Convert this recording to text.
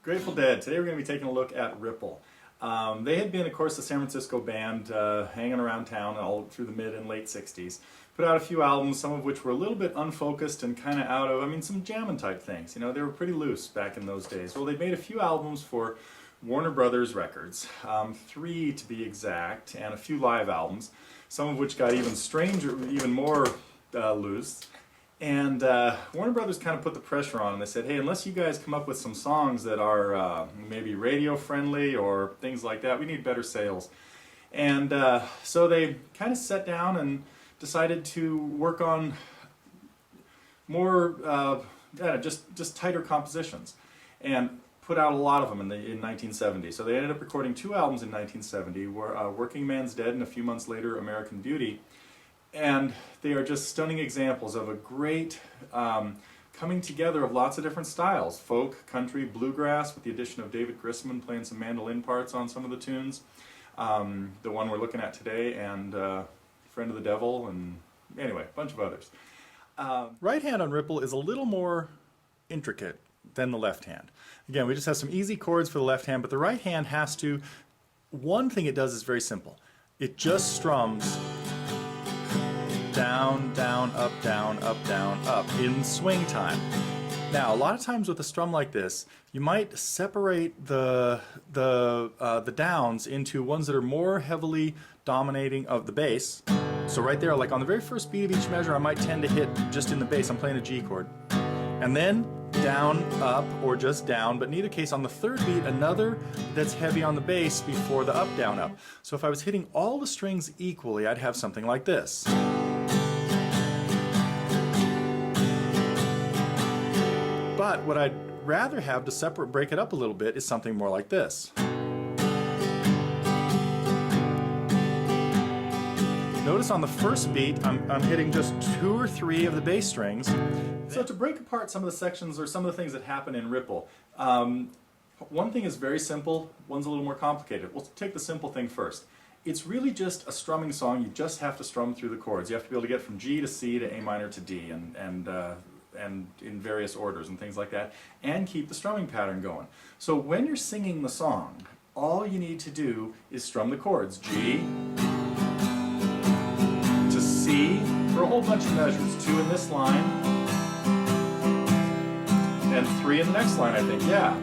Grateful Dead. Today we're going to be taking a look at Ripple. They had been, of course, a San Francisco band hanging around town all through the mid and late 60s. Put out a few albums, some of which were a little bit unfocused and kind of out of, some jamming type things. You know, they were pretty loose back in those days. Well, they made a few albums for Warner Brothers Records, 3 to be exact, and a few live albums, some of which got even stranger, even more loose. And Warner Brothers kind of put the pressure on, and they said, hey, unless you guys come up with some songs that are maybe radio friendly or things like that, we need better sales. And so they kind of sat down and decided to work on more, just tighter compositions, and put out a lot of them in 1970. So they ended up recording 2 albums in 1970, Working Man's Dead and a few months later, American Beauty. And they are just stunning examples of a great coming together of lots of different styles. Folk, country, bluegrass, with the addition of David Grisman playing some mandolin parts on some of the tunes. The one we're looking at today, and Friend of the Devil, and anyway, a bunch of others. Right hand on Ripple is a little more intricate than the left hand. Again, we just have some easy chords for the left hand, but the right hand has to... One thing it does is very simple. It just strums down, down, up, down, up, down, up in swing time. Now, a lot of times with a strum like this, you might separate the downs into ones that are more heavily dominating of the bass. So right there, like on the very first beat of each measure, I might tend to hit just in the bass. I'm playing a G chord. And then down, up, or just down, but in either case, on the third beat, another that's heavy on the bass before the up, down, up. So if I was hitting all the strings equally, I'd have something like this. But what I'd rather have to break it up a little bit is something more like this. Notice on the first beat, I'm hitting just 2 or 3 of the bass strings. So to break apart some of the sections or some of the things that happen in Ripple, one thing is very simple, one's a little more complicated. We'll take the simple thing first. It's really just a strumming song. You just have to strum through the chords. You have to be able to get from G to C to A minor to D, and in various orders and things like that, and keep the strumming pattern going. So when you're singing the song, all you need to do is strum the chords. G to C for a whole bunch of measures. 2 in this line, and 3 in the next line, I think. Yeah.